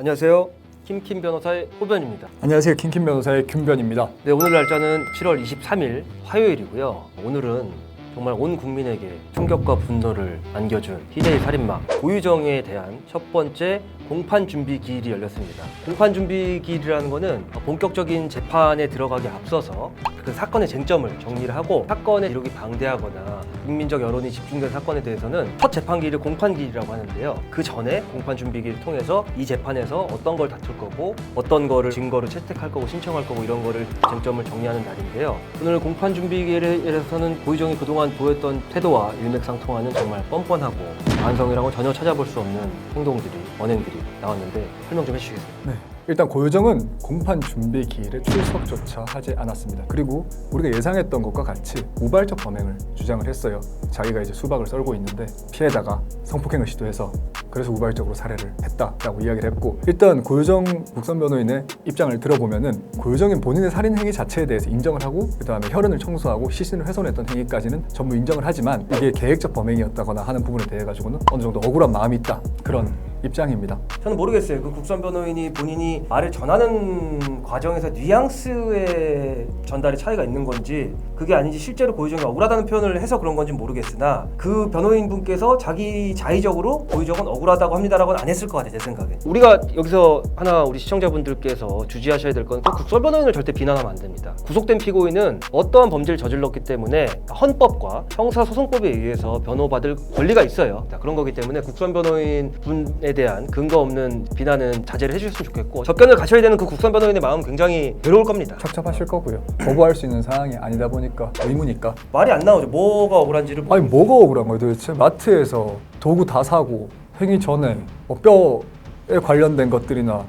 안녕하세요. 김킴 변호사의 호변입니다. 안녕하세요. 김킴 변호사의 김변입니다. 네, 오늘 날짜는 7월 23일 화요일이고요. 오늘은 정말 온 국민에게 충격과 분노를 안겨준 희대의 살인마 고유정에 대한 첫 번째 공판 준비 기일이 열렸습니다. 공판 준비 기일이라는 것은 본격적인 재판에 들어가기 앞서서 그 사건의 쟁점을 정리를 하고 사건의 기록이 방대하거나 국민적 여론이 집중된 사건에 대해서는 첫 재판 기일을 공판 기일이라고 하는데요. 그 전에 공판 준비 기일을 통해서 이 재판에서 어떤 걸 다툴 거고 어떤 거를 증거를 채택할 거고 신청할 거고 이런 거를 쟁점을 정리하는 날인데요. 오늘 공판 준비 기일에서는 고유정이 그동안 보였던 태도와 일맥상통하는 정말 뻔뻔하고 반성이라고 전혀 찾아볼 수 없는 행동들이 언행들이 나왔는데 설명 좀 해주시겠어요? 네. 일단 고유정은 공판 준비 기일에 출석조차 하지 않았습니다. 그리고 우리가 예상했던 것과 같이 우발적 범행을 주장을 했어요. 자기가 이제 수박을 썰고 있는데 피해자가 성폭행을 시도해서 그래서 우발적으로 살해를 했다라고 이야기를 했고, 일단 고유정 국선 변호인의 입장을 들어보면은 고유정은 본인의 살인 행위 자체에 대해서 인정을 하고 그 다음에 혈흔을 청소하고 시신을 훼손했던 행위까지는 전부 인정을 하지만 이게 계획적 범행이었다거나 하는 부분에 대해 가지고는 어느 정도 억울한 마음이 있다, 그런 입장입니다. 저는 모르겠어요. 그 국선 변호인이 본인이 말을 전하는 과정에서 뉘앙스의 전달에 차이가 있는 건지 그게 아닌지 실제로 고유정이 억울하다는 표현을 해서 그런 건지 모르겠으나 그 변호인 분께서 자기 자의적으로 고유정은 억울하다고 합니다라고는 안 했을 것 같아요. 제 생각에. 우리가 여기서 하나 우리 시청자분들께서 주지하셔야 될 건 그 국선 변호인을 절대 비난하면 안 됩니다. 구속된 피고인은 어떠한 범죄를 저질렀기 때문에 헌법과 형사소송법에 의해서 변호받을 권리가 있어요. 그런 거기 때문에 국선 변호인 분에 대한 근거 없는 비난은 자제를 해주셨으면 좋겠고, 접견을 가셔야 되는 그 국선 변호인의 마음은 굉장히 괴로울 겁니다. 착잡하실 거고요. 거부할 수 있는 상황이 아니다 보니까 의무니까. 말이 안 나오죠. 뭐가 억울한지를. 아니 뭐가 억울한 거예요 도대체? 마트에서 도구 다 사고 행위 전에 뼈에 관련된 것들이나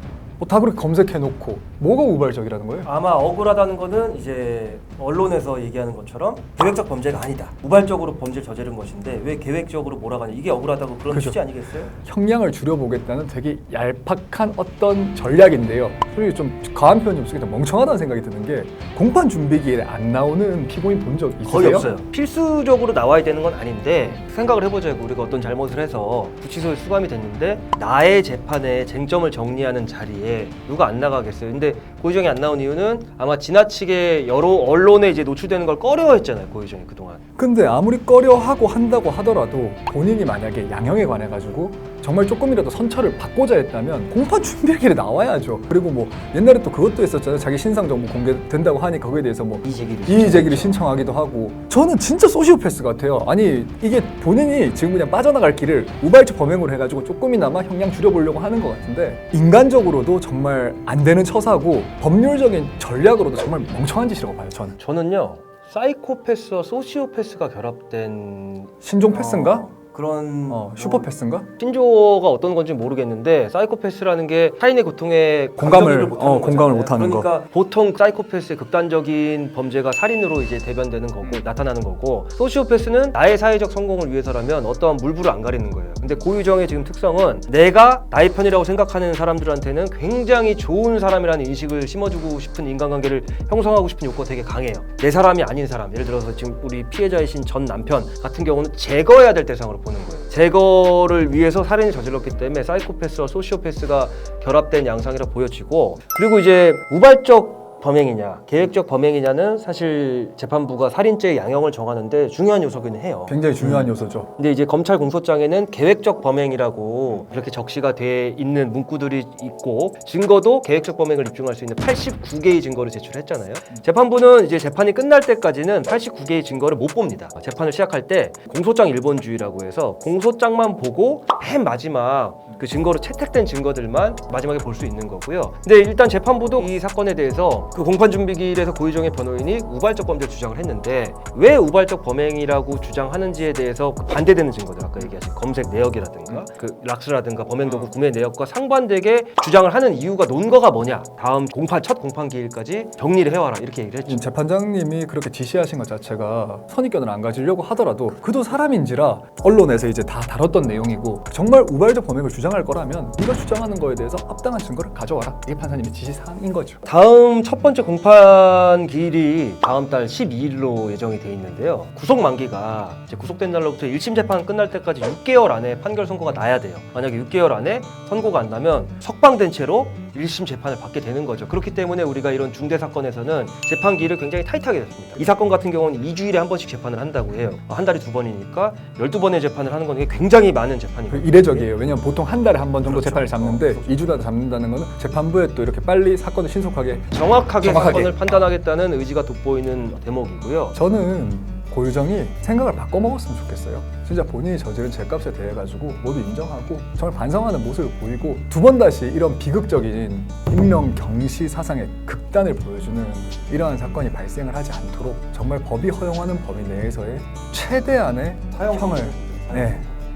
다 그렇게 검색해놓고 뭐가 우발적이라는 거예요? 아마 억울하다는 거는 이제 언론에서 얘기하는 것처럼 계획적 범죄가 아니다, 우발적으로 범죄를 저지른 것인데 왜 계획적으로 몰아가냐, 이게 억울하다고 그런 그렇죠. 취지 아니겠어요? 형량을 줄여보겠다는 되게 얄팍한 어떤 전략인데요. 솔직히 좀 과한 표현 좀 쓰기 멍청하다는 생각이 드는 게, 공판 준비 기일에 안 나오는 피고인 본 적 있으세요? 거의 없어요. 필수적으로 나와야 되는 건 아닌데 생각을 해보자고. 우리가 어떤 잘못을 해서 구치소에 수감이 됐는데 나의 재판에 쟁점을 정리하는 자리에 누가 안 나가겠어요. 근데 고유정이 안 나온 이유는 아마 지나치게 여러 언론에 이제 노출되는 걸 꺼려했잖아요. 고유정이 그동안. 근데 아무리 꺼려하고 한다고 하더라도 본인이 만약에 양형에 관해 가지고 정말 조금이라도 선처를 받고자 했다면 공판 준비기일에 나와야죠. 그리고 뭐 옛날에 또 그것도 있었잖아요. 자기 신상 정보 공개된다고 하니까 거기에 대해서 뭐 이의 제기를 신청하기도 하고. 저는 진짜 소시오패스 같아요. 아니 이게 본인이 지금 그냥 빠져나갈 길을 우발적 범행으로 해가지고 조금이나마 형량 줄여보려고 하는 것 같은데, 인간적으로도 정말 안 되는 처사고 법률적인 전략으로도 정말 멍청한 짓이라고 봐요. 저는요, 사이코패스와 소시오패스가 결합된 신종 패스인가? 그런 슈퍼 패스인가? 신조어가 어떤 건지 모르겠는데, 사이코패스라는 게 타인의 고통에 공감을 못하는 공감을 못하는 거. 그러니까 보통 사이코패스의 극단적인 범죄가 살인으로 이제 대변되는 거고 나타나는 거고, 소시오패스는 나의 사회적 성공을 위해서라면 어떠한 물불을 안 가리는 거예요. 근데 고유정의 지금 특성은 내가 나의 편이라고 생각하는 사람들한테는 굉장히 좋은 사람이라는 인식을 심어주고 싶은, 인간관계를 형성하고 싶은 욕구가 되게 강해요. 내 사람이 아닌 사람, 예를 들어서 지금 우리 피해자이신 전 남편 같은 경우는 제거해야 될 대상으로 보는 거예요. 제거를 위해서 살인을 저질렀기 때문에 사이코패스와 소시오패스가 결합된 양상이라 보여지고, 그리고 이제 우발적 범행이냐 계획적 범행이냐는 사실 재판부가 살인죄의 양형을 정하는데 중요한 요소긴 해요. 굉장히 중요한 요소죠. 근데 이제 검찰 공소장에는 계획적 범행이라고 이렇게 적시가 돼 있는 문구들이 있고, 증거도 계획적 범행을 입증할 수 있는 89개의 증거를 제출했잖아요. 재판부는 이제 재판이 끝날 때까지는 89개의 증거를 못 봅니다. 재판을 시작할 때 공소장 일본주의라고 해서 공소장만 보고 맨 마지막 그 증거로 채택된 증거들만 마지막에 볼 수 있는 거고요. 근데 일단 재판부도 이 사건에 대해서 그 공판준비기일에서 고유정의 변호인이 우발적 범죄를 주장을 했는데, 왜 우발적 범행이라고 주장하는지에 대해서 그 반대되는 증거들, 아까 얘기하신 검색 내역이라든가 그 락스라든가 범행도구 구매 내역과 상반되게 주장을 하는 이유가, 논거가 뭐냐, 다음 첫 공판기일까지 정리를 해와라, 이렇게 얘기를 했죠. 재판장님이 그렇게 지시하신 것 자체가 선입견을 안 가지려고 하더라도 그도 사람인지라 언론에서 이제 다 다뤘던 내용이고 정말 우발적 범행을 주장하는 주장할 거라면 네가 주장하는 거에 대해서 합당한 증거를 가져와라. 이게 판사님의 지시사항인 거죠. 다음 첫 번째 공판 기일이 다음 달 12일로 예정이 돼 있는데요. 구속 만기가 이제 구속된 날로부터 1심 재판 끝날 때까지 6개월 안에 판결 선고가 나야 돼요. 만약에 6개월 안에 선고가 안 나면 석방된 채로 1심 재판을 받게 되는 거죠. 그렇기 때문에 우리가 이런 중대 사건에서는 재판 기일을 굉장히 타이트하게 했습니다. 이 사건 같은 경우는 2주일에 한 번씩 재판을 한다고 해요. 한 달에 2번이니까 12번의 재판을 하는 건 이게 굉장히 많은 재판이거든요. 이례적이에요. 왜냐면 보통 한 달에 한 번 정도 재판을 잡는데 2주라도 잡는다는 거는 재판부에 또 이렇게 빨리 사건을 신속하게 정확하게 사건을 판단하겠다는 의지가 돋보이는 대목이고요. 저는 고유정이 생각을 바꿔 먹었으면 좋겠어요. 진짜 본인이 저지른 죄값에 대해 가지고 모두 인정하고 정말 반성하는 모습을 보이고 두 번 다시 이런 비극적인 인명 경시 사상의 극단을 보여주는 이러한 사건이 발생을 하지 않도록 정말 법이 허용하는 범위 내에서의 최대한의 형을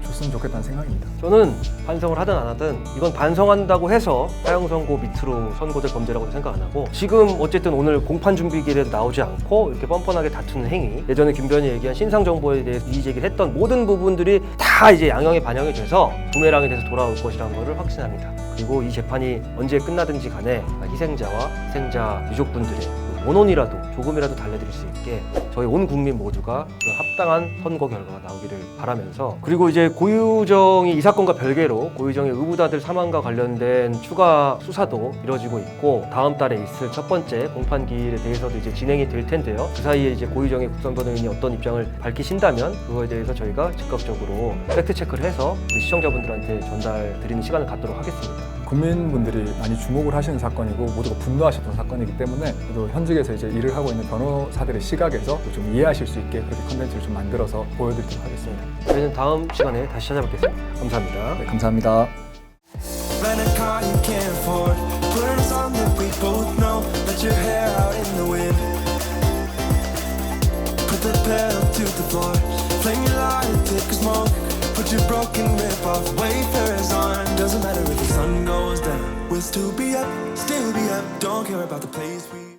줬으면 좋겠다는 생각입니다. 저는 반성을 하든 안 하든 이건 반성한다고 해서 사형 선고 밑으로 선고될 범죄라고 생각 안 하고, 지금 어쨌든 오늘 공판 준비 기일에도 나오지 않고 이렇게 뻔뻔하게 다투는 행위, 예전에 김변이 얘기한 신상 정보에 대해서 이의 제기를 했던 모든 부분들이 다 이제 양형에 반영이 돼서 부메랑이 돼서 돌아올 것이라는 것을 확신합니다. 그리고 이 재판이 언제 끝나든지 간에 희생자와 희생자 유족분들의 원혼이라도 조금이라도 달래드릴 수 있게 저희 온 국민 모두가 그런 합당한 선고 결과가 나오기를 바라면서, 그리고 이제 고유정이 이 사건과 별개로 고유정의 의붓아들 사망과 관련된 추가 수사도 이뤄지고 있고, 다음 달에 있을 첫 번째 공판 기일에 대해서도 이제 진행이 될 텐데요. 그 사이에 이제 고유정의 국선변호인이 어떤 입장을 밝히신다면 그거에 대해서 저희가 즉각적으로 팩트 체크를 해서 우리 시청자분들한테 전달 드리는 시간을 갖도록 하겠습니다. 국민분들이 많이 주목을 하시는 사건이고 모두가 분노하셨던 사건이기 때문에 또 현직에서 이제 일을 하고 있는 변호사들의 시각에서 좀 이해하실 수 있게 그렇게 컨텐츠를 좀 만들어서 보여드리도록 하겠습니다. 저희는 다음 시간에 다시 찾아뵙겠습니다. 감사합니다. 네, 감사합니다. Rent a car you can't afford. Put on a song that we both know. Let your hair out in the wind. Put the pedal to the floor. Flame your light, take a smoke. Put your broken rip off. Wayfarers on. Doesn't matter if the sun goes down. We'll still be up. Don't care about the place we